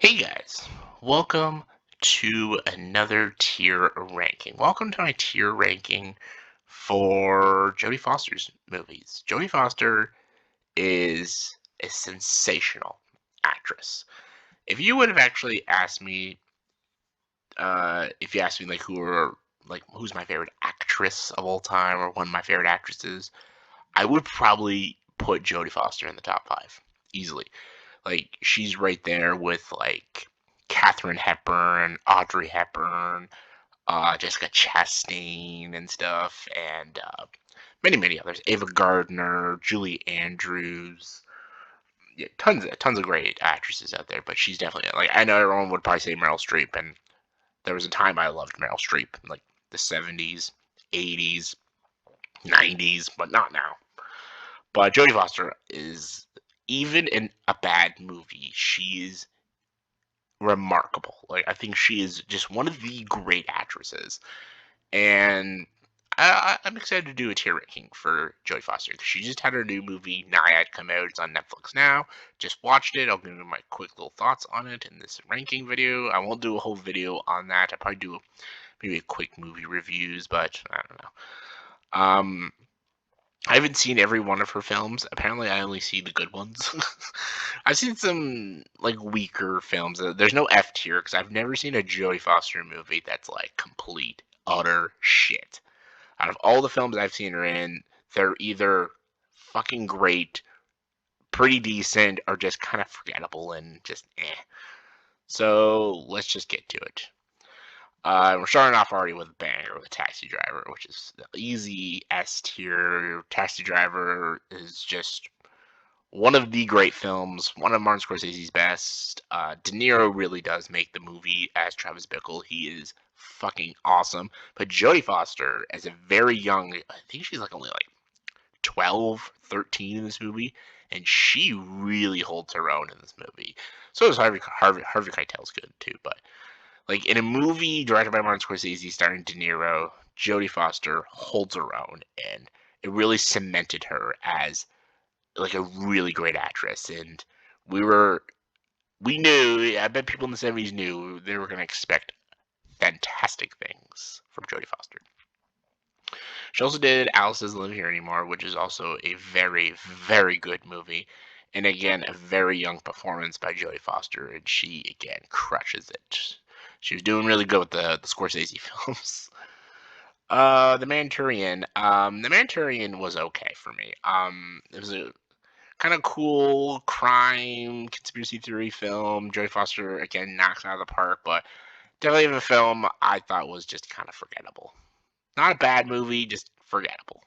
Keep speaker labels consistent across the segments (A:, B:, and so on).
A: Hey guys, welcome to another tier ranking. Welcome to my tier ranking for Jodie Foster's movies. Jodie Foster is a sensational actress. If you would have actually asked me, if you asked me who's my favorite actress of all time or one of my favorite actresses, I would probably put Jodie Foster in the top five easily. Like she's right there with like Katharine Hepburn, Audrey Hepburn, Jessica Chastain and stuff, and many others. Ava Gardner, Julie Andrews. Yeah, tons of great actresses out there, but she's definitely like I know everyone would probably say Meryl Streep, and there was a time I loved Meryl Streep, in, like the 70s, 80s, 90s, but not now. But Jodie Foster is even in a bad movie, she's remarkable. Like I think she is just one of the great actresses, and I'm excited to do a tier ranking for Jodie Foster because she just had her new movie Naiad come out. It's on Netflix now. Just watched it. I'll give you my quick little thoughts on it in this ranking video. I won't do a whole video on that. I'll probably do maybe a quick movie reviews, but I don't know. I haven't seen every one of her films. Apparently, I only see the good ones. I've seen some like weaker films. There's no F tier because I've never seen a Jodie Foster movie that's like complete utter shit. Out of all the films I've seen her in, they're either fucking great, pretty decent, or just kind of forgettable and just eh. So let's just get to it. We're starting off already with a banger with Taxi Driver, which is the easy S tier. Taxi Driver is just one of the great films, one of Martin Scorsese's best. De Niro really does make the movie as Travis Bickle. He is fucking awesome. But Jodie Foster, as a very young, I think she's like only like 12, 13 in this movie, and she really holds her own in this movie. So does Harvey Keitel's good too, but like in a movie directed by Martin Scorsese starring De Niro, Jodie Foster holds her own, and it really cemented her as like a really great actress. And we were we knew, I bet people in the 70s knew they were going to expect fantastic things from Jodie Foster. She also did Alice Doesn't Live Here Anymore, which is also a very good movie. And again, a very young performance by Jodie Foster, and she again crushes it. She was doing really good with the Scorsese films. The Manchurian. The Manchurian was okay for me. It was a kind of cool crime conspiracy theory film. Jodie Foster again knocks it out of the park, but definitely a film I thought was just kind of forgettable. Not a bad movie, just forgettable.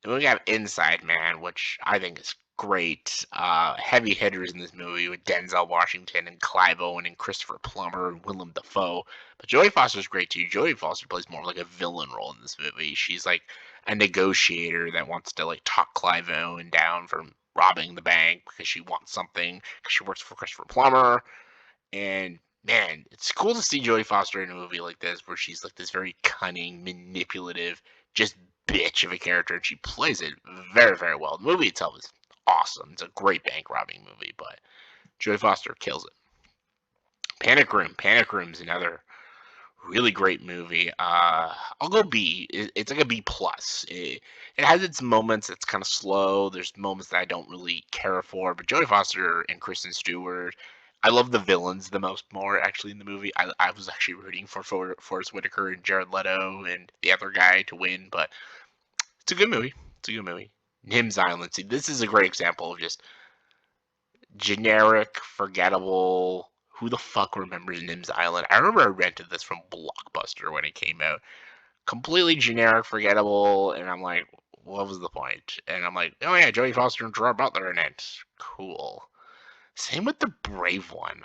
A: Then we have Inside Man, which I think is great. Heavy hitters in this movie with Denzel Washington and Clive Owen and Christopher Plummer and Willem Dafoe. But Jodie Foster's great too. Jodie Foster plays more like a villain role in this movie. She's like a negotiator that wants to like talk Clive Owen down from robbing the bank because she wants something because she works for Christopher Plummer. And man, it's cool to see Jodie Foster in a movie like this where she's like this very cunning, manipulative, just bitch of a character, and she plays it very well. The movie itself is awesome. It's a great bank robbing movie, but Jodie Foster kills it. Panic Room. Panic Room's another really great movie. I'll go B. It's like a B plus. It has its moments. It's kind of slow. There's moments that I don't really care for, but Jodie Foster and Kristen Stewart. I love the villains the most more actually in the movie. I was actually rooting for Forrest Whitaker and Jared Leto and the other guy to win, but it's a good movie. It's a good movie. Nims Island. See, this is a great example of just generic, forgettable. Who the fuck remembers Nims Island? I remember I rented this from Blockbuster when it came out. Completely generic, forgettable, and I'm like, what was the point? And I'm like, oh yeah, Jodie Foster and Gerard Butler in it. Cool. Same with the Brave one.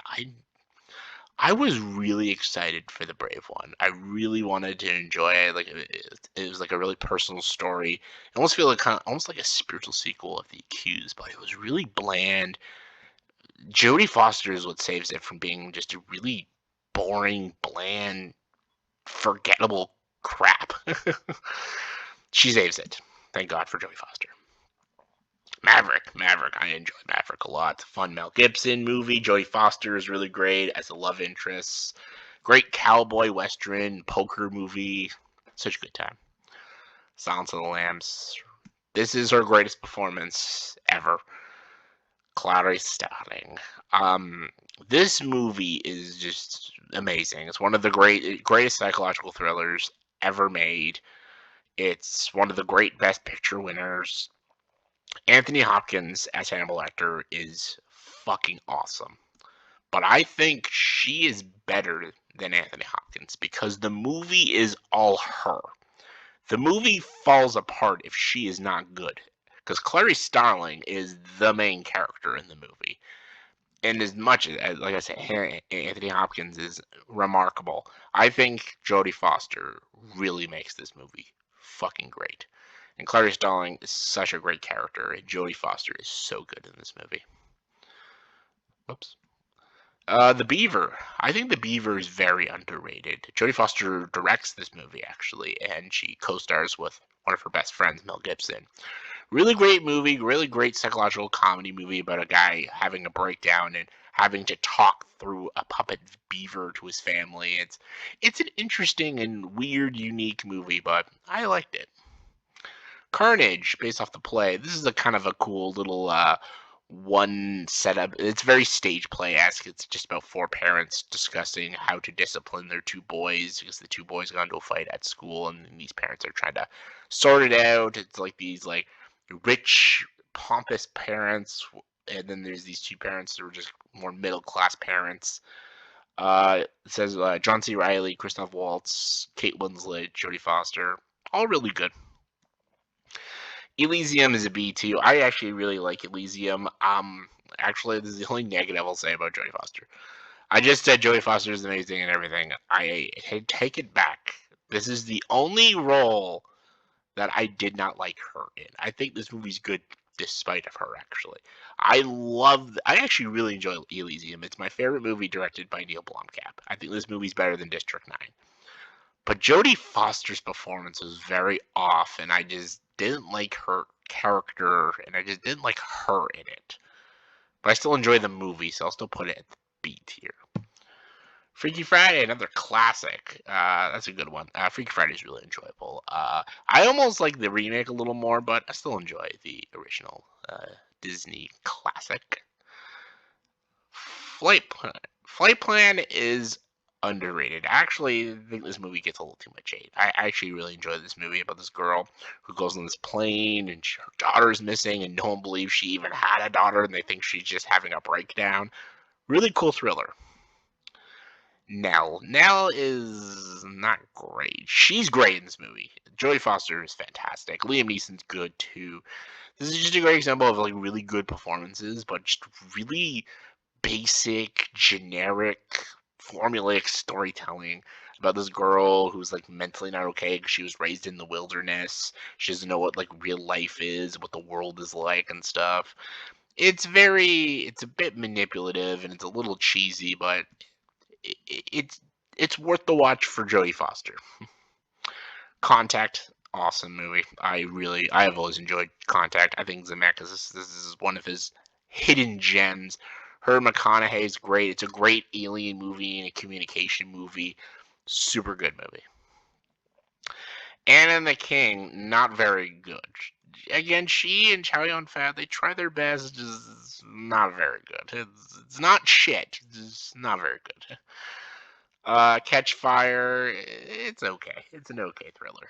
A: I was really excited for the Brave one. I really wanted to enjoy it. Like it was like a really personal story. It almost feel like almost like a spiritual sequel of The Accused, but it was really bland. Jodie Foster is what saves it from being just a really boring, bland, forgettable crap. She saves it. Thank God for Jodie Foster. Maverick. I enjoy Maverick a lot. It's a fun Mel Gibson movie. Jodie Foster is really great as a love interest. Great cowboy western poker movie. Such a good time. Silence of the Lambs. This is her greatest performance ever. Clarice Starling. This movie is just amazing. It's one of the greatest psychological thrillers ever made. It's one of the great Best Picture winners. Anthony Hopkins as Hannibal Lecter is fucking awesome. But I think she is better than Anthony Hopkins because the movie is all her. The movie falls apart if she is not good. Because Clarice Starling is the main character in the movie. And as much as, like I said, Anthony Hopkins is remarkable, I think Jodie Foster really makes this movie fucking great. And Clarice Starling is such a great character, and Jodie Foster is so good in this movie. Oops. The Beaver. I think The Beaver is very underrated. Jodie Foster directs this movie, actually, and she co-stars with one of her best friends, Mel Gibson. Really great movie, really great psychological comedy movie about a guy having a breakdown and having to talk through a puppet beaver to his family. It's an interesting and weird, unique movie, but I liked it. Carnage, based off the play. This is a kind of a cool little one setup. It's very stage play-esque. It's just about four parents discussing how to discipline their two boys because the two boys got into a fight at school, and these parents are trying to sort it out. It's like these like rich, pompous parents, and then there's these two parents that are just more middle-class parents. It says John C. Reilly, Christoph Waltz, Kate Winslet, Jodie Foster, all really good. Elysium is a B too. I actually really like Elysium. Actually, this is the only negative I'll say about Jodie Foster. I just said Jodie Foster is amazing and everything. I take it back. This is the only role that I did not like her in. I think this movie's good despite of her, actually. I actually really enjoy Elysium. It's my favorite movie directed by Neil Blomkamp. I think this movie's better than District 9. But Jodie Foster's performance was very off, and I just didn't like her character, and I just didn't like her in it. But I still enjoy the movie, so I'll still put it at the B tier. Freaky Friday, another classic. That's a good one. Freaky Friday is really enjoyable. I almost like the remake a little more, but I still enjoy the original Disney classic. Flight Plan is underrated. Actually, I think this movie gets a little too much hate. I actually really enjoy this movie about this girl who goes on this plane and her daughter's missing and no one believes she even had a daughter and they think she's just having a breakdown. Really cool thriller. Nell is not great. She's great in this movie. Jodie Foster is fantastic. Liam Neeson's good too. This is just a great example of like really good performances, but just really basic, generic, formulaic storytelling about this girl who's like mentally not okay because she was raised in the wilderness. She doesn't know what like real life is, what the world is like, and stuff. It's a bit manipulative and it's a little cheesy, but it's worth the watch for Jodie Foster. Contact, awesome movie. I have always enjoyed Contact. I think Zemeckis, this is one of his hidden gems. Her McConaughey is great. It's a great alien movie and a communication movie. Super good movie. Anna and the King, not very good. Again, she and Chow Yun-fat, they try their best, just not very good. It's not shit, it's not very good. Catch Fire, it's okay. It's an okay thriller.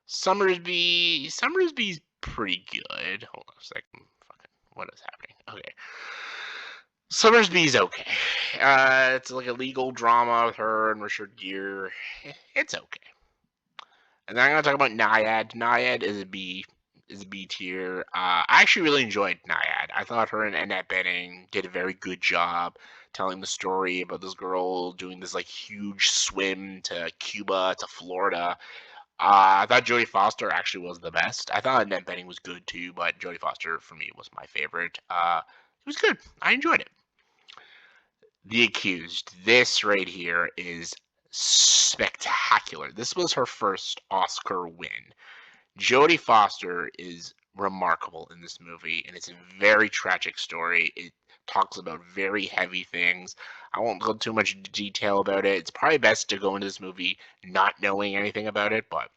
A: Summersby's pretty good. Hold on a second. Fucking, what is happening? Okay. Summersby's okay. It's like a legal drama with her and Richard Gere. It's okay. And then I'm gonna talk about Naiad. Naiad is a B tier. I actually really enjoyed Naiad. I thought her and Annette Bening did a very good job telling the story about this girl doing this like huge swim to Cuba to Florida. I thought Jodie Foster actually was the best. I thought Annette Bening was good too, but Jodie Foster for me was my favorite. It was good. I enjoyed it. The Accused. This right here is spectacular. This was her first Oscar win. Jodie Foster is remarkable in this movie, and it's a very tragic story. It talks about very heavy things. I won't go too much into detail about it. It's probably best to go into this movie not knowing anything about it, but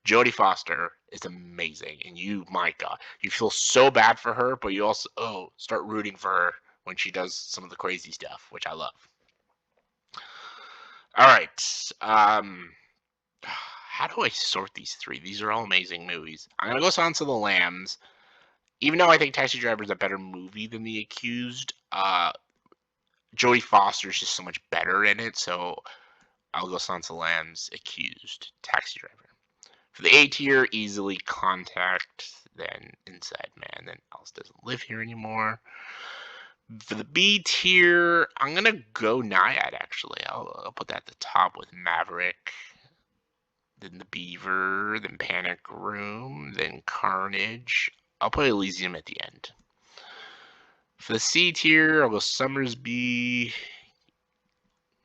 A: Jodie Foster is amazing, and my God, you feel so bad for her, but you also start rooting for her when she does some of the crazy stuff, which I love. All right, how do I sort these three? These are all amazing movies. I'm gonna go Silence of the Lambs, even though I think Taxi Driver is a better movie than The Accused. Jodie Foster is just so much better in it, so I'll go Silence of the Lambs, Accused, Taxi Driver. For the A tier, easily Contact, then Inside Man, then Alice Doesn't Live Here Anymore. For the B tier, I'm gonna go Naiad. Actually, I'll put that at the top with Maverick, then the Beaver, then Panic Room, then Carnage. I'll put Elysium at the end. For the C tier, I'll go Summersby,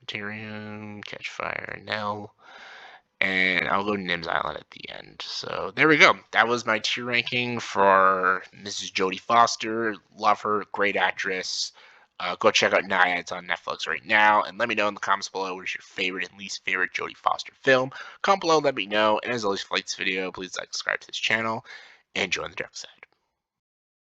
A: Materium, Catch Fire, Nell, and I'll go Nims Island at the end. So there we go. That was my tier ranking for Mrs. Jodie Foster. Love her, great actress. Go check out Naiads on Netflix right now, and let me know in the comments below what is your favorite and least favorite Jodie Foster film. Comment below, let me know. And as always, for this video, please like, subscribe to this channel, and join the dark side.